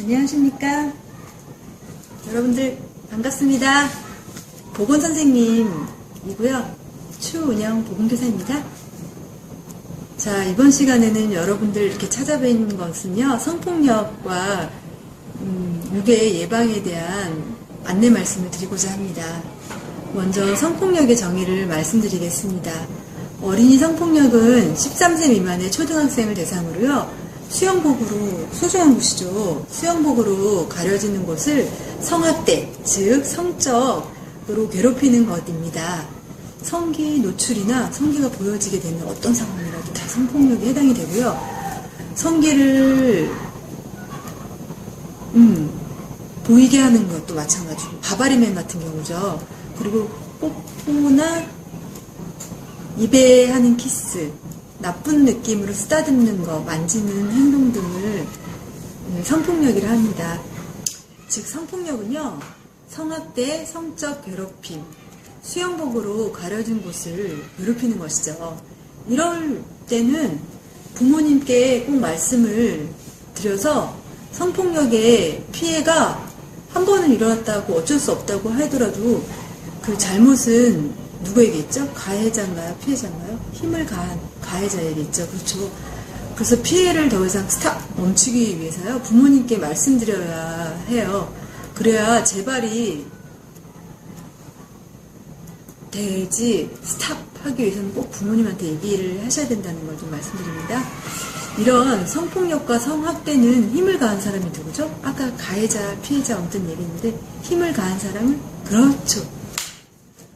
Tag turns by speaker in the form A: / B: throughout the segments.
A: 안녕하십니까? 여러분들 반갑습니다. 보건선생님이고요. 추운영 보건교사입니다. 자, 이번 시간에는 여러분들 이렇게 찾아뵙는 것은요, 성폭력과 유괴 예방에 대한 안내 말씀을 드리고자 합니다. 먼저 성폭력의 정의를 말씀드리겠습니다. 어린이 성폭력은 13세 미만의 초등학생을 대상으로요, 수영복으로, 소중한 곳이죠. 수영복으로 가려지는 곳을 성학대, 즉 성적으로 괴롭히는 것입니다. 성기 노출이나 성기가 보여지게 되는 어떤 상황이라도 다 성폭력에 해당이 되고요. 성기를 보이게 하는 것도 마찬가지고, 바바리맨 같은 경우죠. 그리고 뽀뽀나 입에 하는 키스, 나쁜 느낌으로 쓰다듬는 거, 만지는 행동 등을 성폭력이라 합니다. 즉 성폭력은요, 성학대, 성적 괴롭힘, 수영복으로 가려진 곳을 괴롭히는 것이죠. 이럴 때는 부모님께 꼭 말씀을 드려서 성폭력의 피해가 한 번은 일어났다고 어쩔 수 없다고 하더라도 그 잘못은 누구에게 있죠? 가해자인가요? 피해자인가요? 힘을 가한 가해자에게 있죠. 그렇죠. 그래서 피해를 더 이상 멈추기 위해서요, 부모님께 말씀드려야 해요. 그래야 재발이 되지, 스탑하기 위해서는 꼭 부모님한테 얘기를 하셔야 된다는 걸 좀 말씀드립니다. 이런 성폭력과 성학대는 힘을 가한 사람이 누구죠? 아까 가해자, 피해자 없던 얘기인데, 힘을 가한 사람은? 그렇죠.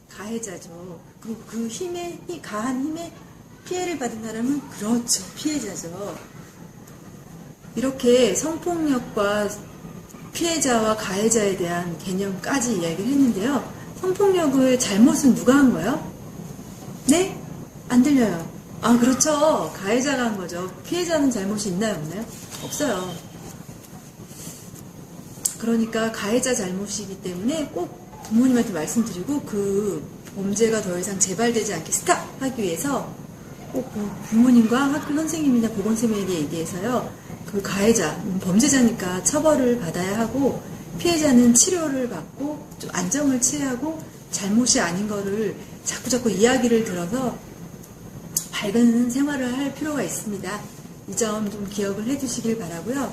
A: 가해자죠. 그리고 그 가한 힘에 피해를 받은 사람은? 그렇죠. 피해자죠. 이렇게 성폭력과 피해자와 가해자에 대한 개념까지 이야기를 했는데요. 성폭력을 잘못은 누가 한 거예요? 네? 안 들려요. 아, 그렇죠. 가해자가 한 거죠. 피해자는 잘못이 있나요? 없나요? 없어요. 그러니까 가해자 잘못이기 때문에 꼭 부모님한테 말씀드리고, 그 범죄가 더 이상 재발되지 않게 스탑하기 위해서 꼭 부모님과 학교 선생님이나 보건쌤에게 얘기해서요, 그 가해자, 범죄자니까 처벌을 받아야 하고, 피해자는 치료를 받고 좀 안정을 취하고 잘못이 아닌 거를 자꾸자꾸 이야기를 들어서 밝은 생활을 할 필요가 있습니다. 이 점 좀 기억을 해두시길 바라고요.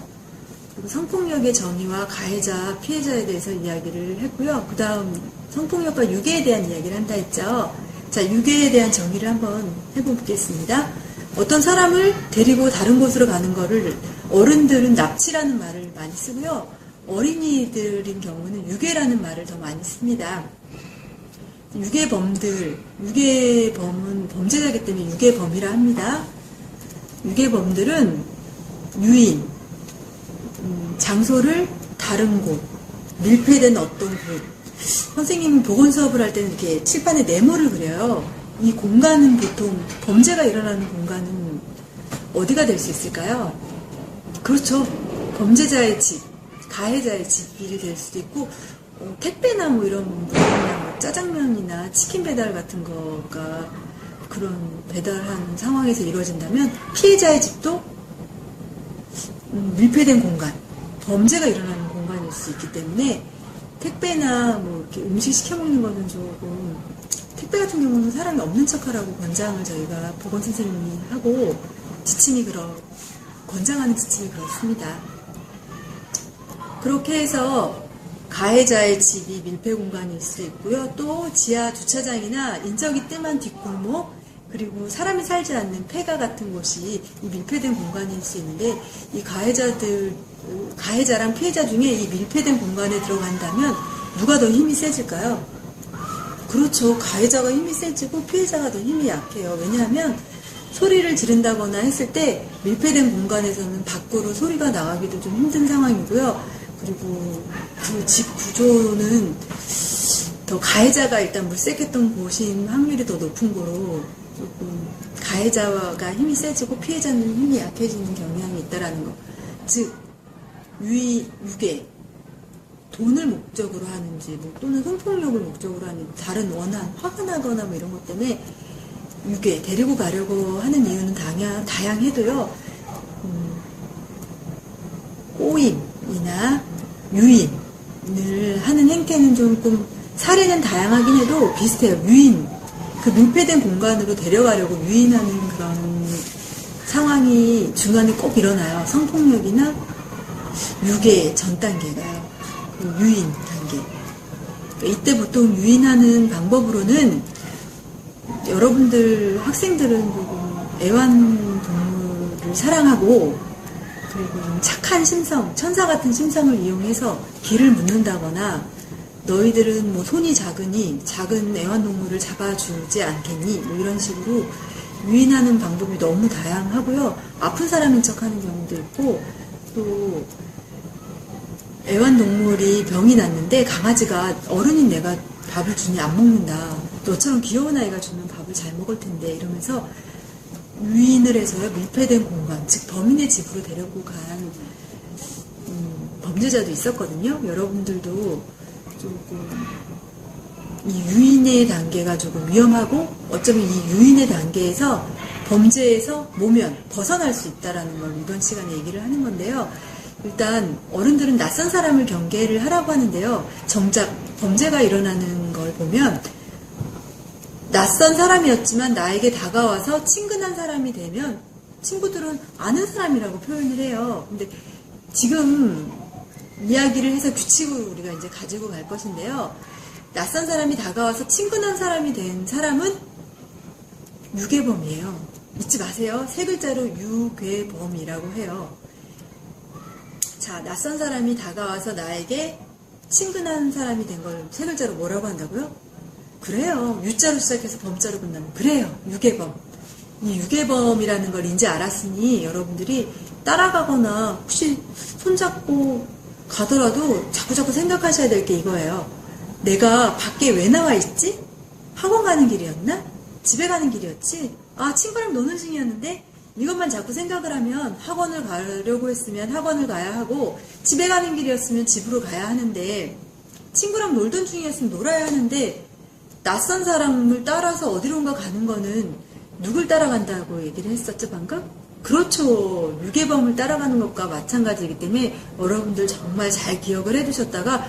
A: 그리고 성폭력의 정의와 가해자, 피해자에 대해서 이야기를 했고요. 그 다음 성폭력과 유괴에 대한 이야기를 한다 했죠. 자, 유괴에 대한 정의를 한번 해보겠습니다. 어떤 사람을 데리고 다른 곳으로 가는 거를 어른들은 납치라는 말을 많이 쓰고요. 어린이들인 경우는 유괴라는 말을 더 많이 씁니다. 유괴범은 범죄자이기 때문에 유괴범이라 합니다. 유괴범들은 유인, 장소를 다른 곳, 밀폐된 어떤 곳. 선생님은 보건 수업을 할 때는 이렇게 칠판에 네모를 그려요. 이 공간은 보통 범죄가 일어나는 공간은 어디가 될 수 있을까요? 그렇죠. 범죄자의 집, 가해자의 집이 될 수도 있고, 택배나 뭐 이런 물건이나 뭐 짜장면이나 치킨 배달 같은 거가 그런 배달하는 상황에서 이루어진다면, 피해자의 집도 밀폐된 공간, 범죄가 일어나는 공간일 수 있기 때문에 택배나 뭐 이렇게 음식 시켜 먹는 거는 조금, 택배 같은 경우는 사람이 없는 척하라고 권장을 저희가 보건 선생님이 하고, 권장하는 지침이 그렇습니다. 그렇게 해서 가해자의 집이 밀폐 공간일 수 있고요. 또 지하 주차장이나 인적이 뜸한 뒷골목, 그리고 사람이 살지 않는 폐가 같은 곳이 이 밀폐된 공간일 수 있는데, 이 가해자랑 피해자 중에 이 밀폐된 공간에 들어간다면 누가 더 힘이 세질까요? 그렇죠. 가해자가 힘이 세지고 피해자가 더 힘이 약해요. 왜냐하면 소리를 지른다거나 했을 때 밀폐된 공간에서는 밖으로 소리가 나가기도 좀 힘든 상황이고요. 그리고 그 집 구조는 더 가해자가 일단 물색했던 곳인 확률이 더 높은 거로 조금 가해자가 힘이 세지고 피해자는 힘이 약해지는 경향이 있다라는 거. 즉, 유괴, 돈을 목적으로 하는지, 뭐 또는 성폭력을 목적으로 하는지, 다른 원한, 화가 나거나 뭐 이런 것 때문에 유괴, 데리고 가려고 하는 이유는 다양해도요, 꼬임, 유인을 하는 행태는 조금 사례는 다양하긴 해도 비슷해요. 유인, 그 밀폐된 공간으로 데려가려고 유인하는 그런 상황이 중간에 꼭 일어나요. 성폭력이나 유괴 전 단계가요. 그 유인 단계. 이때 보통 유인하는 방법으로는 여러분들 학생들은 조금 애완동물을 사랑하고 그리고 착한 심성, 천사 같은 심성을 이용해서 길을 묻는다거나 너희들은 뭐 손이 작으니 작은 애완동물을 잡아주지 않겠니? 뭐 이런 식으로 유인하는 방법이 너무 다양하고요. 아픈 사람인 척하는 경우도 있고 또 애완동물이 병이 났는데 강아지가 어른인 내가 밥을 주니 안 먹는다. 너처럼 귀여운 아이가 주면 밥을 잘 먹을 텐데 이러면서 유인을 해서요. 밀폐된 공간, 즉 범인의 집으로 데리고 간 범죄자도 있었거든요. 여러분들도 조금 이 유인의 단계가 조금 위험하고 어쩌면 이 유인의 단계에서 범죄에서 모면 벗어날 수 있다는 걸 이번 시간에 얘기를 하는 건데요. 일단 어른들은 낯선 사람을 경계를 하라고 하는데요. 정작 범죄가 일어나는 걸 보면 낯선 사람이었지만 나에게 다가와서 친근한 사람이 되면 친구들은 아는 사람이라고 표현을 해요. 근데 지금 이야기를 해서 규칙을 우리가 이제 가지고 갈 것인데요. 낯선 사람이 다가와서 친근한 사람이 된 사람은 유괴범이에요. 잊지 마세요. 세 글자로 유괴범이라고 해요. 자, 낯선 사람이 다가와서 나에게 친근한 사람이 된 걸 세 글자로 뭐라고 한다고요? 그래요. 유자로 시작해서 범자로 끝나면 그래요. 유괴범. 이 유괴범이라는 걸 이제 알았으니 여러분들이 따라가거나 혹시 손잡고 가더라도 자꾸자꾸 생각하셔야 될 게 이거예요. 내가 밖에 왜 나와 있지? 학원 가는 길이었나? 집에 가는 길이었지? 아, 친구랑 노는 중이었는데? 이것만 자꾸 생각을 하면 학원을 가려고 했으면 학원을 가야 하고 집에 가는 길이었으면 집으로 가야 하는데 친구랑 놀던 중이었으면 놀아야 하는데 낯선 사람을 따라서 어디론가 가는 거는 누굴 따라간다고 얘기를 했었죠 방금? 그렇죠. 유괴범을 따라가는 것과 마찬가지이기 때문에 여러분들 정말 잘 기억을 해두셨다가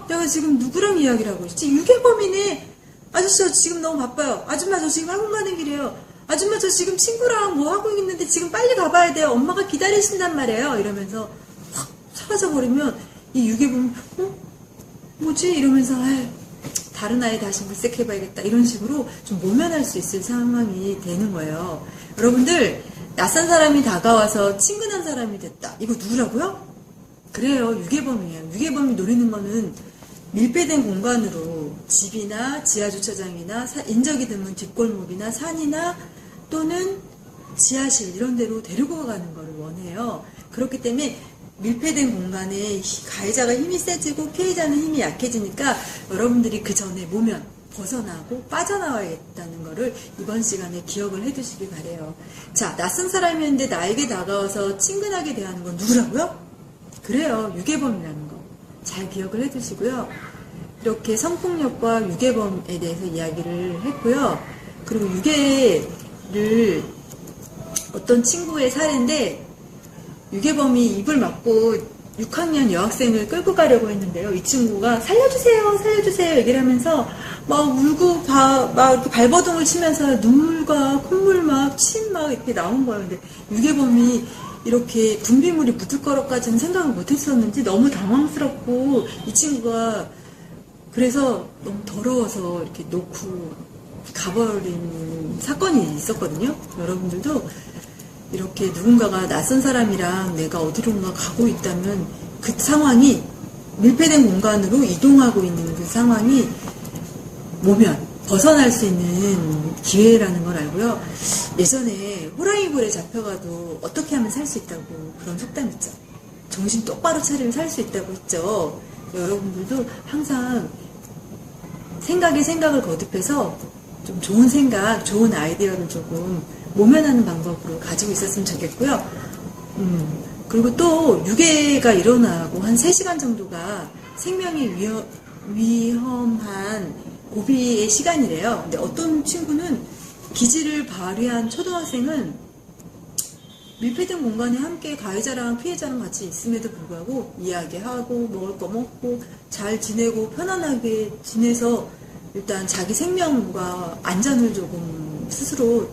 A: 내가 지금 누구랑 이야기를 하고 있지? 유괴범이네. 아저씨 저 지금 너무 바빠요. 아줌마 저 지금 학원 가는 길이에요. 아줌마 저 지금 친구랑 뭐 하고 있는데 지금 빨리 가봐야 돼요. 엄마가 기다리신단 말이에요. 이러면서 확 사라져버리면 이 유괴범이 뭐지? 이러면서 다른 아이 다시 물색해봐야겠다. 이런 식으로 좀 모면할 수 있을 상황이 되는 거예요. 여러분들 낯선 사람이 다가와서 친근한 사람이 됐다. 이거 누구라고요? 그래요. 유괴범이에요. 유괴범이 노리는 거는 밀폐된 공간으로 집이나 지하주차장이나 인적이 드문 뒷골목이나 산이나 또는 지하실 이런 데로 데리고 가는 걸 원해요. 그렇기 때문에 밀폐된 공간에 가해자가 힘이 세지고 피해자는 힘이 약해지니까 여러분들이 그 전에 모면 벗어나고 빠져나와야겠다는 거를 이번 시간에 기억을 해두시기 바래요. 자, 낯선 사람이었는데 나에게 다가와서 친근하게 대하는 건 누구라고요? 그래요. 유괴범이라는 거. 잘 기억을 해두시고요. 이렇게 성폭력과 유괴범에 대해서 이야기를 했고요. 그리고 유괴를 어떤 친구의 사례인데 유괴범이 입을 막고 6학년 여학생을 끌고 가려고 했는데요. 이 친구가 살려주세요, 살려주세요 얘기를 하면서 막 울고 막 이렇게 발버둥을 치면서 눈물과 콧물 막 침 막 이렇게 나온 거예요. 근데 유괴범이 이렇게 분비물이 묻을 거라까지는 생각을 못했었는지 너무 당황스럽고 이 친구가 그래서 너무 더러워서 이렇게 놓고 가버린 사건이 있었거든요. 여러분들도 이렇게 누군가가 낯선 사람이랑 내가 어디론가 가고 있다면 그 상황이 밀폐된 공간으로 이동하고 있는 그 상황이 모면 벗어날 수 있는 기회라는 걸 알고요. 예전에 호랑이굴에 잡혀가도 어떻게 하면 살 수 있다고 그런 속담 있죠. 정신 똑바로 차리면 살 수 있다고 했죠. 여러분들도 항상 생각에 생각을 거듭해서 좀 좋은 생각, 좋은 아이디어를 조금 모면하는 방법으로 가지고 있었으면 좋겠고요. 그리고 또 유괴가 일어나고 한 3시간 정도가 생명이 위험한 고비의 시간이래요. 근데 어떤 친구는 기질을 발휘한 초등학생은 밀폐된 공간에 함께 가해자랑 피해자랑 같이 있음에도 불구하고 이야기하고 먹을 거 먹고 잘 지내고 편안하게 지내서 일단 자기 생명과 안전을 조금 스스로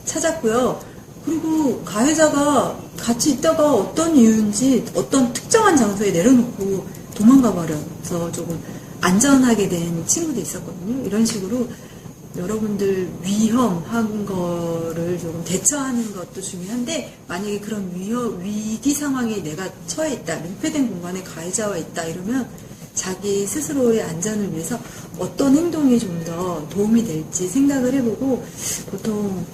A: 찾았고요. 그리고 가해자가 같이 있다가 어떤 이유인지 어떤 특정한 장소에 내려놓고 도망가 버려서 조금 안전하게 된 친구도 있었거든요. 이런 식으로 여러분들 위험한 거를 조금 대처하는 것도 중요한데, 만약에 그런 위기 상황에 내가 처해 있다, 밀폐된 공간에 가해자와 있다 이러면 자기 스스로의 안전을 위해서 어떤 행동이 좀 더 도움이 될지 생각을 해보고, 보통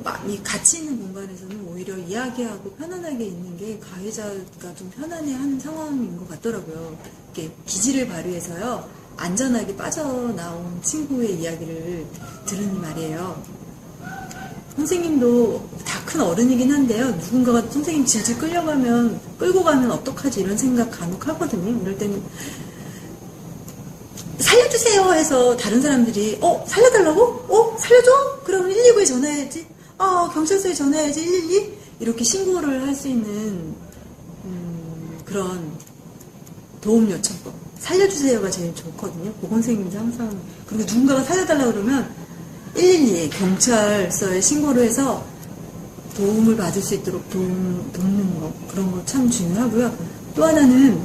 A: 많이 같이 있는 공간에서는 오히려 이야기하고 편안하게 있는 게 가해자가 좀 편안해하는 상황인 것 같더라고요. 이렇게 기지를 발휘해서요, 안전하게 빠져나온 친구의 이야기를 들은 말이에요. 선생님도 다 큰 어른이긴 한데요, 누군가가 선생님 질질 끌고 가면 어떡하지 이런 생각 간혹 하거든요. 이럴 때는 살려주세요 해서 다른 사람들이 살려달라고? 살려줘? 그러면 119에 전화해야지. 경찰서에 전화해야지. 112? 이렇게 신고를 할 수 있는 그런 도움 요청법. 살려주세요가 제일 좋거든요. 보건선생님도 항상. 그리고 누군가가 살려달라고 그러면 112에 경찰서에 신고를 해서 도움을 받을 수 있도록 돕는 거, 그런 거 참 중요하고요. 또 하나는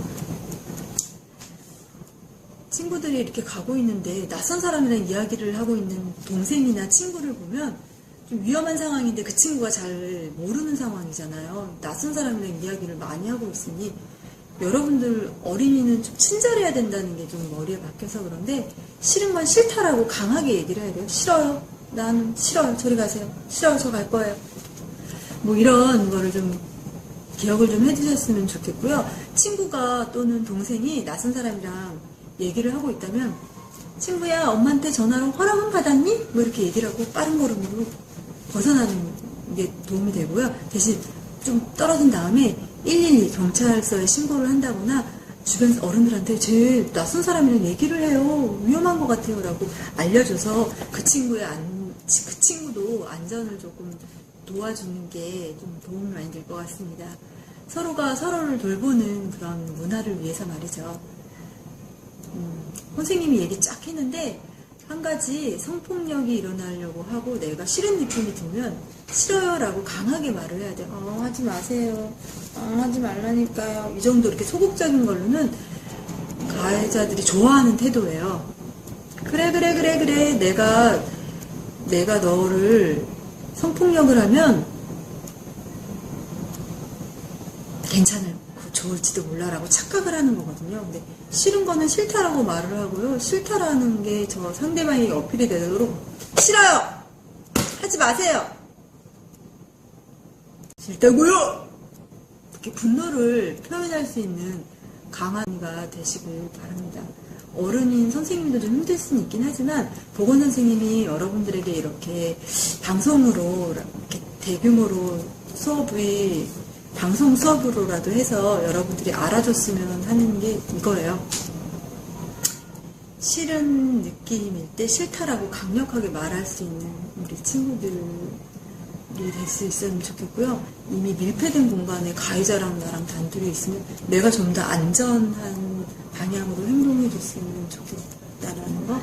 A: 친구들이 이렇게 가고 있는데 낯선 사람이랑 이야기를 하고 있는 동생이나 친구를 보면 좀 위험한 상황인데 그 친구가 잘 모르는 상황이잖아요. 낯선 사람이랑 이야기를 많이 하고 있으니 여러분들 어린이는 좀 친절해야 된다는 게 좀 머리에 박혀서 그런데, 싫은 건 싫다라고 강하게 얘기를 해야 돼요. 싫어요. 난 싫어요. 저리 가세요. 싫어요. 저 갈 거예요. 뭐 이런 거를 좀 기억을 좀 해주셨으면 좋겠고요. 친구가 또는 동생이 낯선 사람이랑 얘기를 하고 있다면, 친구야, 엄마한테 전화로 허락은 받았니? 뭐 이렇게 얘기를 하고 빠른 걸음으로 벗어나는 게 도움이 되고요. 대신 좀 떨어진 다음에 112 경찰서에 신고를 한다거나 주변 어른들한테 제일 낯선 사람이랑 얘기를 해요. 위험한 것 같아요. 라고 알려줘서 그 친구도 안전을 조금 도와주는 게 좀 도움이 많이 될 것 같습니다. 서로가 서로를 돌보는 그런 문화를 위해서 말이죠. 선생님이 얘기 쫙 했는데, 한 가지 성폭력이 일어나려고 하고 내가 싫은 느낌이 들면 싫어요 라고 강하게 말을 해야 돼요. 하지 마세요. 하지 말라니까요. 이 정도 이렇게 소극적인 걸로는 가해자들이 좋아하는 태도예요. 그래 내가 너를 성폭력을 하면 괜찮을 좋을지도 몰라라고 착각을 하는 거거든요. 근데 싫은 거는 싫다라고 말을 하고요. 싫다라는 게 저 상대방에게 어필이 되도록 싫어요! 하지 마세요! 싫다고요! 이렇게 분노를 표현할 수 있는 강한이가 되시길 바랍니다. 어른인 선생님도 좀 힘들 수는 있긴 하지만, 보건선생님이 여러분들에게 이렇게 방송으로 이렇게 대규모로 방송 수업으로라도 해서 여러분들이 알아줬으면 하는 게 이거예요. 싫은 느낌일 때 싫다라고 강력하게 말할 수 있는 우리 친구들이 될 수 있으면 좋겠고요. 이미 밀폐된 공간에 가해자랑 나랑 단둘이 있으면 내가 좀 더 안전한 방향으로 행동해 줬으면 좋겠다라는 거.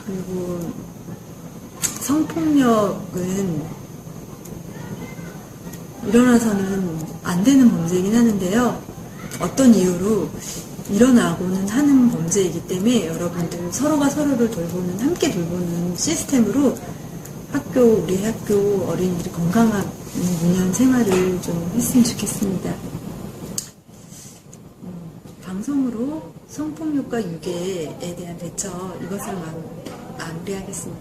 A: 그리고 성폭력은 일어나서는 안 되는 범죄이긴 하는데요. 어떤 이유로 일어나고는 하는 범죄이기 때문에 여러분들 서로가 서로를 함께 돌보는 시스템으로 우리 학교 어린이들이 건강한 유년 생활을 좀 했으면 좋겠습니다. 방송으로 성폭력과 유괴에 대한 대처, 이것을 마무리하겠습니다.